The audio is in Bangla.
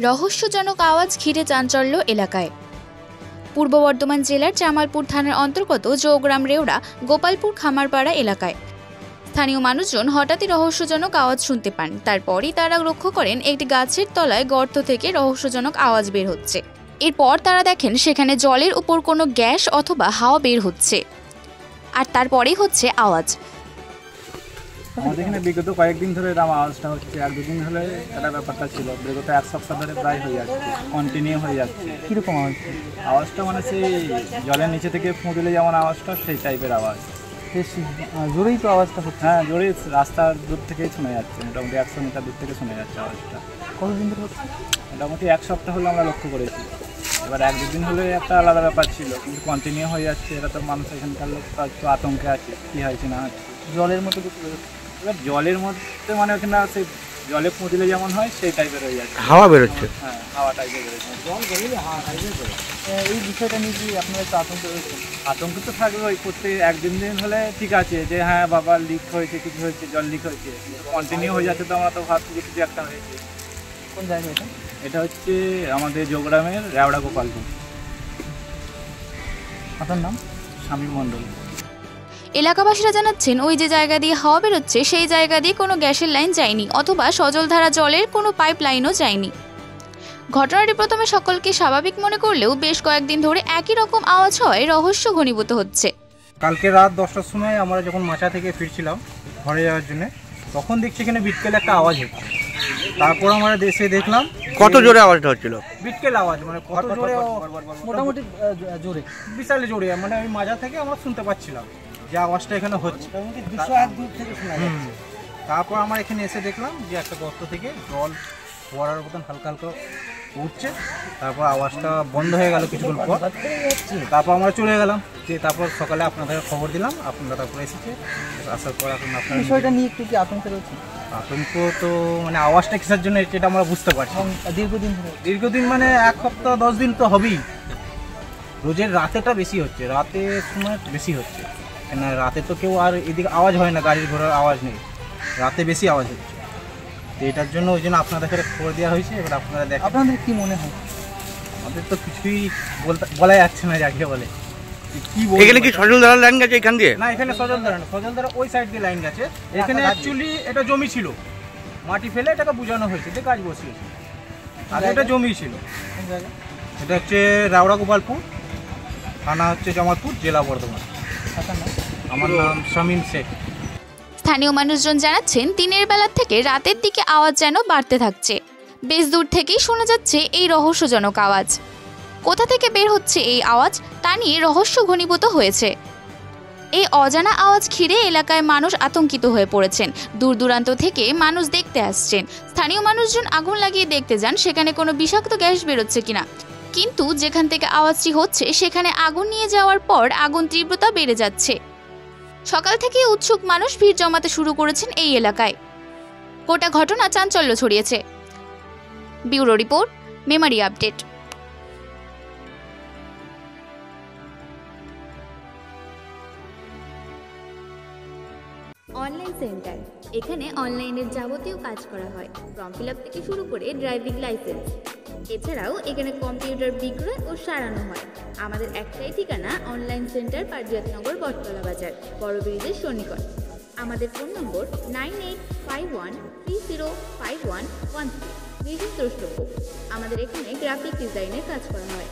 রহস্যজনক আওয়াজ ঘিরে চাঞ্চল্য এলাকায়। পূর্ব বর্ধমান জেলার জামালপুর থানার অন্তর্গত জৌগ্রাম রেওড়া গোপালপুর খামারপাড়া এলাকায় স্থানীয় মানুষজন হঠাৎই রহস্যজনক আওয়াজ শুনতে পান। তারপরই তারা লক্ষ্য করেন একটি গাছের তলায় গর্ত থেকে রহস্যজনক আওয়াজ বের হচ্ছে। এরপর তারা দেখেন সেখানে জলের উপর কোনো গ্যাস অথবা হাওয়া বের হচ্ছে, আর তারপরেই হচ্ছে আওয়াজ। আমাদের এখানে বিগত কয়েকদিন ধরে এরকম আওয়াজটা হচ্ছে, এক দুদিন হলে একটা ব্যাপারটা ছিল, বিগত এক সপ্তাহ ধরে প্রায় হয়ে যাচ্ছে, কন্টিনিউ হয়ে যাচ্ছে। কীরকম আওয়াজ? আওয়াজটা মানে সেই জলের নিচে থেকে ফুঁ দিলে যেমন আওয়াজটা, সেই টাইপের আওয়াজ। বেশ জোরেই তো আওয়াজটা হচ্ছে। হ্যাঁ, জোরে, রাস্তার দূর থেকেই শোনা যাচ্ছে, মোটামুটি 100 মিটার দূর থেকে শোনা যাচ্ছে আওয়াজটা। কতদিন ধরে হচ্ছে? মোটামুটি এক সপ্তাহ হলো আমরা লক্ষ্য করেছি। এবার এক দুদিন হলে একটা আলাদা ব্যাপার ছিল, কিন্তু কন্টিনিউ হয়ে যাচ্ছে। এটা তো মানুষ এখানকার লোক একটু আতঙ্কে আছে, কী হয়েছে না হচ্ছে। জলের মতো কিছু বেরোচ্ছে? এবার জলের মধ্যে মানে ওখানে সেই জলে ফুঁ দিলে যেমন হয় সেই টাইপের হয়ে যাচ্ছে, হাওয়া বেরোচ্ছে। হ্যাঁ, হাওয়া টাইপের বেরোচ্ছে, জল বেরোলে হাওয়া টাইপের বেরোচ্ছে। এই বিষয়টা নিয়ে কি আপনারা একটু আতঙ্ক রয়েছেন? আতঙ্ক তো থাকবে, ওই করতে একদিন হলে ঠিক আছে যে হ্যাঁ বাবা লিক হয়েছে, কিছু হয়েছে, জল লিক হয়েছে। কন্টিনিউ হয়ে যাচ্ছে তো আমরা তো ভাবছি যে কিছু একটা হয়েছে। কোন জায়গায় এটা? এটা হচ্ছে আমাদের জৌগ্রামের রেওড়া গোপালপুর। আপনার নাম? স্বামী মণ্ডল। এলাকাবাসীরা জানাচ্ছেন ওই যে জায়গা দিয়ে হাওয়া বেরোচ্ছে সেই জায়গা দিয়ে কোনো গ্যাসের লাইন যায়নি অথবা সজলধারা জলের কোনো পাইপ লাইনও যায়নি। ঘটনাটি প্রথমে সকলকে স্বাভাবিক মনে করলেও বেশ কয়েকদিন ধরে একই রকম আওয়াজ হয় রহস্য ঘনীভূত হচ্ছে। কালকে রাত 10টার সময় আমরা যখন মাচা থেকে ফিরছিলাম ঘরে যাওয়ার জন্য, তখন দেখছি এখানে বিটকেল একটা আওয়াজ হচ্ছে। তারপর আমরা এসে দেখলাম কত জোরে আওয়াজটা হচ্ছিল? বিটকেল আওয়াজ, মানে কত জোরে, মোটামুটি জোরে, বিশাল জোরে, মানে ওই মাজা থেকে আমরা শুনতে পাচ্ছিলাম যে আওয়াজটা এখানে হচ্ছে। 200 হাত দূর থেকে শোনা যাচ্ছে। তারপর আমরা এখানে এসে দেখলাম যে একটা গর্ত থেকে জল ফোয়ারার মতন হালকা হালকা উঠছে। তারপর আওয়াজটা বন্ধ হয়ে গেল কিছুক্ষণ পর। তারপর আমরা চলে গেলাম, যে তারপর সকালে আপনাদের খবর দিলাম, আপনারা তারপরে এসেছে। আসার পর এখন আপনার বিষয়টা নিয়ে একটু কি আতঙ্ক রয়েছে? আতঙ্ক তো মানে আওয়াজটা কিসের জন্য এটা আমরা বুঝতে পারছি। দীর্ঘদিন মানে 1 সপ্তাহ 10 দিন তো হবেই। রোজের রাতেটা বেশি হচ্ছে, রাতের সময় বেশি হচ্ছে। কেন রাতে তো কেউ আর এদিকে আওয়াজ হয় না, গাড়ির ঘোড়ার আওয়াজ নেই, রাতে বেশি আওয়াজ হচ্ছে। তো এটার জন্য ওই জন্য আপনাদের খবর দেওয়া হয়েছে। এবার আপনারা দেখেন। আপনাদের কী মনে হয়? আমাদের তো কিছুই বলা যাচ্ছে না যাকে বলে। এখানে কি সজলধারা লাইন গেছে এখান দিয়ে? না, এখানে সজলধারা না, সজলধারা ওই সাইড দিয়ে লাইন গেছে। এখানে অ্যাকচুয়ালি এটা জমি ছিল, মাটি ফেলে এটাকে বুঝানো হয়েছে, যে গাছ বসিয়েছে। আর এটা জমি ছিল। এটা হচ্ছে রেওড়া গোপালপুর, থানা হচ্ছে জামালপুর, জেলা বর্ধমান। আমার নাম শামীম শেখ। স্থানীয় মানুষজন জানাচ্ছেন দিনের বেলা থেকে রাতের দিকে আওয়াজ যেন বাড়তে থাকছে। বেশ দূর থেকেই শোনা যাচ্ছে এই রহস্যজনক আওয়াজ। কোথা থেকে বের হচ্ছে এই আওয়াজ তা নিয়ে রহস্য ঘনীভূত হয়েছে। এই অজানা আওয়াজ ঘিরে এলাকায় মানুষ আতঙ্কিত হয়ে পড়েছেন। দূর দূরান্ত থেকে মানুষ দেখতে আসছেন। স্থানীয় মানুষজন আগুন লাগিয়ে দেখতে যান সেখানে কোনো বিষাক্ত গ্যাস বেরোচ্ছে কিনা, কিন্তু যেখান থেকে আওয়াজটি হচ্ছে সেখানে আগুন নিয়ে যাওয়ার পর আগুন তীব্রতা বেড়ে যাচ্ছে। সকাল থেকে উৎসুক মানুষ ভিড় জমাতে শুরু করেছেন এই এলাকায়। গোটা ঘটনা চাঞ্চল্য ছড়িয়েছে। Bureau report, Memari update. Online centre, এখানে অনলাইনের যাবতীয় কাজ করা হয়। ফর্ম ফিল আপ থেকে শুরু করে ড্রাইভিং লাইসেন্স, এছাড়াও এখানে কম্পিউটার বিক্রয় ও সারানো হয়। আমাদের একটাই ঠিকানা, অনলাইন সেন্টার, পারিজাতনগর, বটতলা বাজার, বড় ব্রিজের সন্নিকট। আমাদের ফোন নম্বর 9851305113। বিশেষ দ্রষ্টব্য, আমাদের এখানে গ্রাফিক ডিজাইনের কাজ করা হয়।